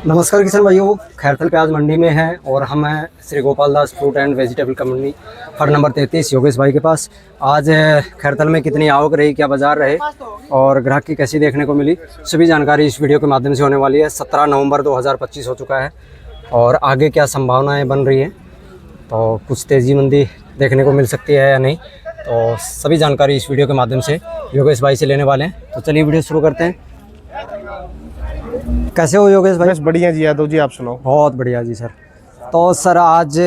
नमस्कार किसान भाइयों, खैरथल प्याज मंडी में है और हम हैं Shri Gopal Das fruit and vegetable company फर नंबर 33 योगेश भाई के पास। आज खैरथल में कितनी आवक रही, क्या बाजार रहे और ग्राहक की कैसी देखने को मिली, सभी जानकारी इस वीडियो के माध्यम से होने वाली है। 17 नवंबर 2025 हो चुका है और आगे क्या संभावनाएँ बन रही हैं, तो कुछ तेज़ी मंदी देखने को मिल सकती है या नहीं, तो सभी जानकारी इस वीडियो के माध्यम से योगेश भाई से लेने वाले हैं। तो चलिए वीडियो शुरू करते हैं। कैसे हो योगेश भाई? बस बढ़िया जी। यादव जी, आप सुनाओ। बहुत बढ़िया जी सर। तो सर आज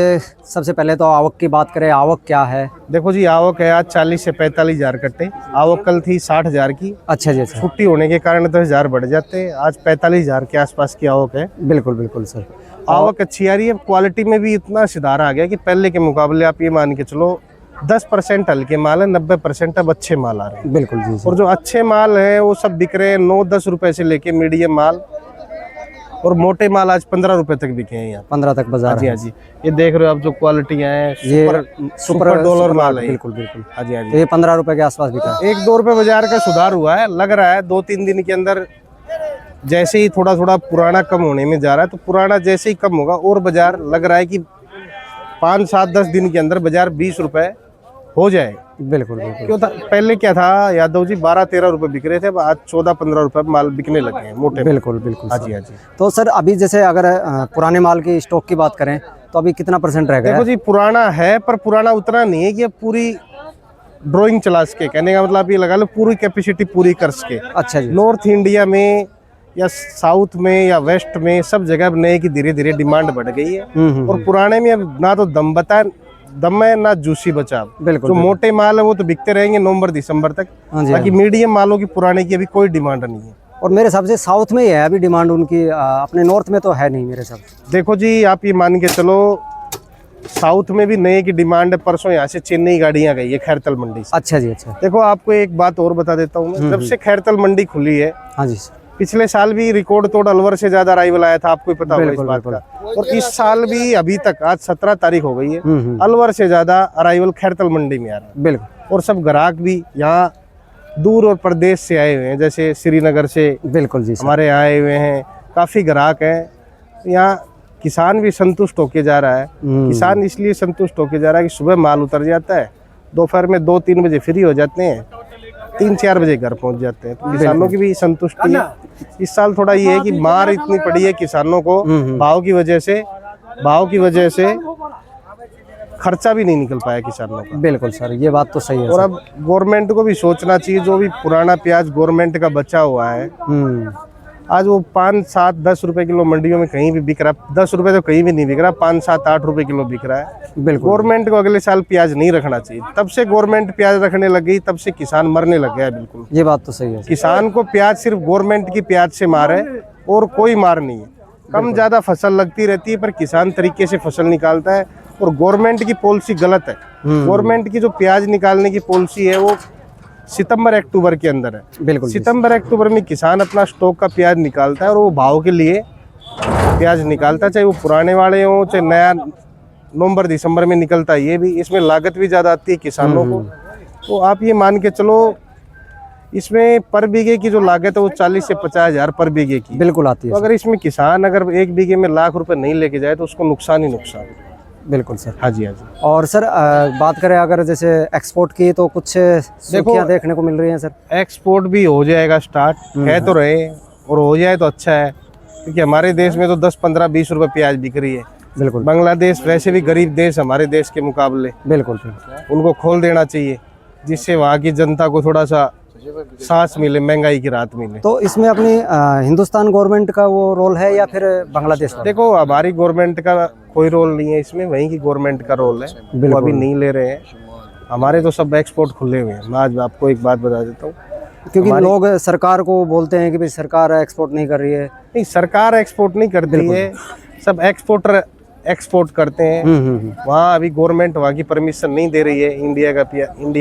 सबसे पहले तो आवक की बात करें, आवक क्या है? देखो जी, आवक है आज 40 से 45 हज़ार कट्टे। आवक कल थी 60 हज़ार की। अच्छा जी, अच्छा। छुट्टी होने के कारण 10 हज़ार बढ़ जाते। आज 45 हज़ार के आसपास की आवक है। बिल्कुल बिल्कुल सर। आवक अच्छी आ रही है। क्वालिटी में भी इतना सुधार आ गया कि पहले के मुकाबले आप ये मान के चलो 10% हल्के माल है, 90% अब अच्छे माल आ रहे हैं। बिल्कुल जी सर। और जो अच्छे माल है वो सब बिक रहे हैं 9-10 रुपए से लेके मीडियम माल, और मोटे माल आज 15 रुपए तक बिके हैं यहाँ। 15 तक बाजार जी है। हाँ जी, ये देख रहे हो आप जो क्वालिटियाँ हैं, ये सुपर डॉलर माल है। बिल्कुल बिल्कुल। हाँ जी हाँ तो जी। ये 15 रुपए के आसपास बिका है। 1-2 रुपए बाजार का सुधार हुआ है, लग रहा है 2-3 दिन के अंदर। जैसे ही थोड़ा थोड़ा पुराना कम होने में जा रहा है, तो पुराना जैसे ही कम होगा और बाजार लग रहा है कि 5-7-10 दिन के अंदर बाजार 20 रुपए हो जाए। बिल्कुल बिल्कुल। क्यों था, पहले क्या था यादव जी, 12-13 रुपए बिक रहे थे, अब आज 14-15 रुपए माल बिकने लगे हैं मोटे। बिल्कुल बिल्कुल। हाँ जी हाँ जी। तो सर अभी जैसे अगर पुराने माल की स्टॉक की बात करें तो अभी कितना % रह गया? देखो जी, पुराना है पर पुराना उतना नहीं है कि अब पूरी ड्राइंग चला सके। कहने का मतलब ये लगा लो पूरी कैपेसिटी पूरी कर सके। अच्छा जी। नॉर्थ इंडिया में या साउथ में या वेस्ट में सब जगह अब नए की धीरे धीरे डिमांड बढ़ गई है। और पुराने में अब ना तो दम है ना जूसी बचा। बिल्कुल। जो मोटे माल है वो तो बिकते रहेंगे नवंबर दिसंबर तक। हाँ जी। बाकी मीडियम मालों की पुराने की अभी कोई डिमांड नहीं है। और मेरे हिसाब से साउथ में ही है अभी डिमांड उनकी, अपने नॉर्थ में तो है नहीं मेरे हिसाब से। देखो जी, आप ये मान के चलो साउथ में भी नए की डिमांड है। परसों यहाँ से चेन्नई गाड़ियां गई है खैरथल मंडी से। अच्छा जी, अच्छा। देखो आपको एक बात और बता देता हूँ मैं, जब से खैरथल मंडी खुली है, हाँ जी, पिछले साल भी रिकॉर्ड तोड़ अलवर से ज्यादा अराइवल आया था, आपको पता होगा इस बात का। और इस साल भी अभी तक आज 17 तारीख हो गई है, अलवर से ज्यादा अराइवल खैरथल मंडी में आ रहा है। बिल्कुल। और सब ग्राहक भी यहाँ दूर और प्रदेश से आए हुए हैं, जैसे श्रीनगर से बिल्कुल जी हमारे आए हुए हैं, काफी ग्राहक हैं यहाँ। किसान भी संतुष्ट होके जा रहा है। किसान इसलिए संतुष्ट होके जा रहा है कि सुबह माल उतर जाता है, दोपहर में 2-3 बजे फ्री हो जाते हैं, 3-4 बजे घर पहुंच जाते हैं। तो किसानों की भी संतुष्टि है। इस साल थोड़ा ये है कि मार इतनी पड़ी है किसानों को, भाव की वजह से खर्चा भी नहीं निकल पाया किसानों का। बिल्कुल सर, ये बात तो सही है। और अब गवर्नमेंट को भी सोचना चाहिए, जो भी पुराना प्याज गवर्नमेंट का बचा हुआ है, आज वो 5-7-10 रुपए किलो मंडियों में कहीं भी बिक रहा है। 10 रुपए तो कहीं भी नहीं बिक रहा, 5-7-8 रुपए किलो बिक रहा है। बिल्कुल। गवर्नमेंट को अगले साल प्याज नहीं रखना चाहिए। तब से गवर्नमेंट प्याज रखने लग गई, तब से किसान मरने लग गया। बिल्कुल, ये बात तो सही है। किसान को प्याज सिर्फ गवर्नमेंट की प्याज से मार है और कोई मार नहीं है। कम ज्यादा फसल लगती रहती है पर किसान तरीके से फसल निकालता है। और गवर्नमेंट की पॉलिसी गलत है। गवर्नमेंट की जो प्याज निकालने की पॉलिसी है वो सितंबर-अक्टूबर के अंदर है। बिल्कुल। सितंबर-अक्टूबर में किसान अपना स्टॉक का प्याज निकालता है और वो भाव के लिए प्याज निकालता है, चाहे वो पुराने वाले हों चाहे नया नवंबर-दिसंबर में निकलता है। ये भी इसमें लागत भी ज़्यादा आती है किसानों को। तो आप ये मान के चलो इसमें पर बीघे की जो लागत है वो 40 से 50 हज़ार पर बीघे की बिल्कुल आती है। तो अगर इसमें किसान अगर 1 बीघे में लाख रुपए नहीं लेके जाए तो उसको नुकसान ही नुकसान। बिल्कुल सर। हाँ जी हाँ जी। और सर बात करें अगर जैसे एक्सपोर्ट की तो कुछ सुर्खियां देखने को मिल रही हैं सर। एक्सपोर्ट भी हो जाएगा स्टार्ट, कह तो रहे, और हो जाए तो अच्छा है, क्योंकि हमारे देश में तो 10-15-20 रुपए प्याज बिक रही है। बिल्कुल। बांग्लादेश वैसे भी गरीब देश हमारे देश के मुकाबले। बिल्कुल। उनको खोल देना चाहिए जिससे वहाँ की जनता को थोड़ा सा सांस मिले, महंगाई की राहत मिले। तो इसमें अपनी हिंदुस्तान गवर्नमेंट का वो रोल है या फिर बांग्लादेश का? देखो हमारी गवर्नमेंट का कोई रोल नहीं है इसमें, वहीं की गवर्नमेंट का रोल है। वो अभी नहीं ले रहे हैं। हमारे तो सब एक्सपोर्ट खुले हुए हैं। मैं आज आपको एक बात बता देता हूँ, क्योंकि लोग सरकार को बोलते हैं कि भाई सरकार एक्सपोर्ट नहीं कर रही है। नहीं, सरकार एक्सपोर्ट नहीं करती है, सब एक्सपोर्टर एक्सपोर्ट करते हैं। वहाँ अभी गवर्नमेंट वहाँ की परमिशन नहीं दे रही है। इंडिया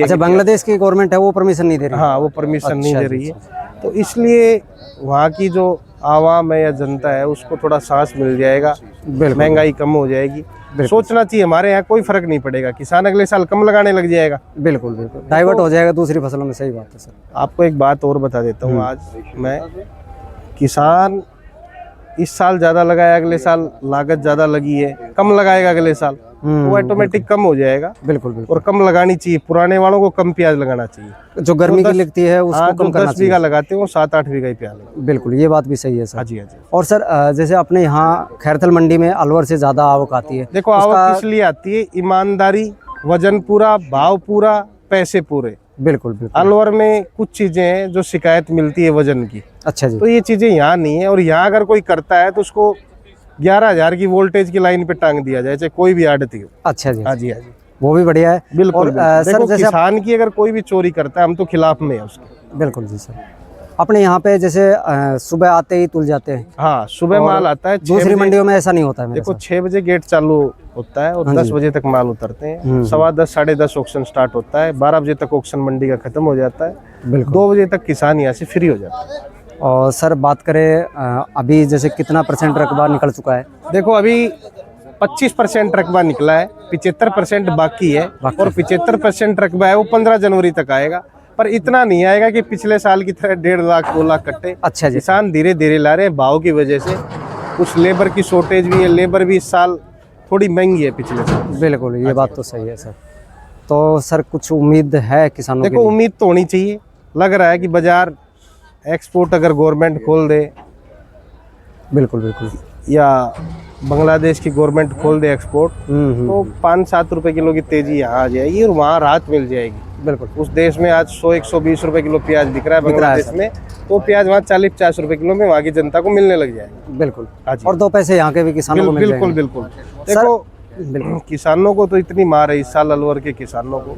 अच्छा, बांग्लादेश की गवर्नमेंट है वो परमिशन नहीं दे रही है? हाँ, वो परमिशन नहीं दे रही है। तो इसलिए वहाँ की जो आवाम है या जनता है उसको थोड़ा सांस मिल जाएगा, महंगाई कम हो जाएगी। सोचना चाहिए, हमारे यहाँ कोई फर्क नहीं पड़ेगा। किसान अगले साल कम लगाने लग जाएगा। बिल्कुल बिल्कुल, डाइवर्ट हो जाएगा दूसरी फसलों में। सही बात है सर। आपको एक बात और बता देता हूँ, आज मैं किसान इस साल ज्यादा लगाया, अगले साल लागत ज्यादा लगी है, कम लगाएगा अगले साल, वो ऑटोमेटिक कम हो जाएगा। बिल्कुल बिल्कुल। और कम लगानी चाहिए, पुराने वालों को कम प्याज लगाना चाहिए। जो गर्मी की लगती है उसको हाँ, कम तो करना 10 बीघा चाहिए। लगाते हैं वो 7-8 बीघा ही प्याज लगाते बिल्कुल, ये बात भी सही है हैं। सर। हाँ जी, हाँ जी। और सर जैसे अपने यहाँ खैरथल मंडी में अलवर से ज्यादा आवक आती है। देखो आवक किस लिए आती है? ईमानदारी, वजन पूरा, भाव पूरा, पैसे पूरे। बिल्कुल बिल्कुल। अलवर में कुछ चीजें हैं जो शिकायत मिलती है वजन की, अच्छा जी। तो ये चीजें यहाँ नहीं है। और यहाँ अगर कोई करता है तो उसको 11,000 की वोल्टेज की लाइन पे टांग दिया जाए, चाहे कोई भी आड़ती हो। अच्छा जी। हाँ जी, हाँ जी, वो भी बढ़िया है। बिल्कुल। और बिल्कुल। सर देखो जैसे किसान की अगर कोई भी चोरी करता है हम तो खिलाफ में है उसके। बिल्कुल जी सर। अपने यहाँ पे जैसे सुबह आते ही तुल जाते हैं। हाँ, सुबह माल आता है 6 दूसरी बजे। मंडियों में ऐसा नहीं होता है मेरे देखो साथ। 6 बजे गेट चालू होता है और हाँ 10 जी। बजे तक माल उतरते हैं। 10:15 10:30 ऑक्शन स्टार्ट होता है, 12 बजे तक ऑक्शन मंडी का खत्म हो जाता है। बिल्कुल। 2 बजे तक किसान यहाँ से फ्री हो जाता है। और सर बात करें अभी जैसे कितना % रकबा निकल चुका है? देखो अभी 25% रकबा निकला है, 75% बाकी है। और 75% रकबा है वो 15 जनवरी तक आएगा, पर इतना नहीं आएगा कि पिछले साल की तरह 1.5 लाख 2 लाख कट्टे। अच्छा जी। किसान धीरे धीरे ला रहे हैं भाव की वजह से। कुछ लेबर की शॉर्टेज भी है, लेबर भी इस साल थोड़ी महंगी है पिछले साल। बिल्कुल, ये बात तो सही है सर। तो सर कुछ उम्मीद है किसानों देखो उम्मीद तो होनी चाहिए। लग रहा है कि बाजार एक्सपोर्ट अगर गवर्नमेंट खोल दे, बिल्कुल बिल्कुल, या बांग्लादेश की गवर्नमेंट खोल दे एक्सपोर्ट, तो 5-7 रुपए किलो की तेजी यहाँ आ जाएगी और वहाँ राहत मिल जाएगी। बिल्कुल। उस देश में आज 100-120 रुपए किलो प्याज बिक रहा है बांग्लादेश में, तो प्याज वहाँ 40-50 रुपए किलो में वहाँ की जनता को मिलने लग जाएगा। बिल्कुल। हाँ जी। और 2 पैसे यहाँ के भी किसानों को मिल बिल्कुल जाएंगे। बिल्कुल। देखो किसानों को तो इतनी मार है इस साल अलवर के किसानों को,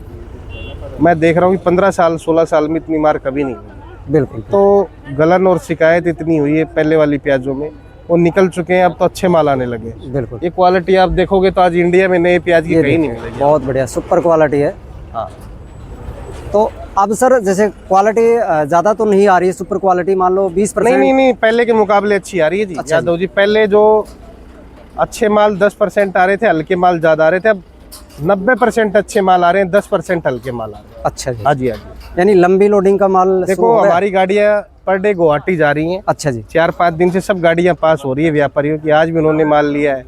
मैं देख रहा हूँ कि 15 साल 16 साल में इतनी मार कभी नहीं हुई। बिल्कुल। तो गलन और शिकायत इतनी हुई है पहले वाली प्याजों में, वो निकल चुके हैं। अब तो अच्छे माल आने लगे। बिल्कुल। ये क्वालिटी आप देखोगे तो आज इंडिया में नए प्याज की कहीं नहीं मिलेगी। बहुत बढ़िया, सुपर क्वालिटी है। हाँ। तो अब सर जैसे क्वालिटी ज़्यादा तो नहीं आ रही है, सुपर क्वालिटी मान लो 20%। नहीं, पहले के मुकाबले अच्छी आ रही है जी। अच्छा यादव जी, पहले जो अच्छे माल 10% आ रहे थे, हल्के माल ज्यादा आ रहे थे। अब 90% अच्छे माल आ रहे हैं, 10% हल्के माल आ रहे हैं। अच्छा जी। हाँ जी, हाँ जी। यानी लंबी लोडिंग का माल शुरू देखो हो गया? हमारी गाड़ियाँ पर डे गुवाहाटी जा रही हैं। अच्छा जी। 4-5 दिन से सब गाड़ियाँ पास हो रही है व्यापारियों की। आज भी उन्होंने माल लिया है,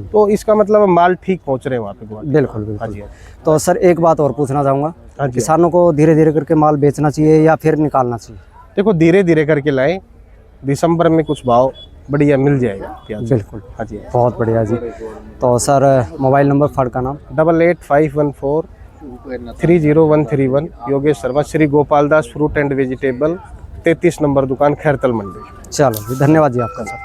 तो इसका मतलब माल ठीक पहुंच रहे हैं वहाँ पे गुवाहाटी। बिल्कुल हाँ बिल्कुल। जी, हाँ तो सर एक बात और पूछना चाहूँगा, हाँ जी। किसानों को धीरे धीरे करके माल बेचना चाहिए या फिर निकालना चाहिए? देखो धीरे धीरे करके लाए, दिसंबर में कुछ भाव बढ़िया मिल जाएगा प्याज। बिल्कुल। हाँ जी। बहुत बढ़िया जी। तो सर मोबाइल नंबर फर्ड का नाम? 8851430131। Yogesh Sharma, Shri Gopal Das fruit and vegetable, 33 number दुकान, खैरतल मंडी। चलो जी, धन्यवाद जी आपका सर।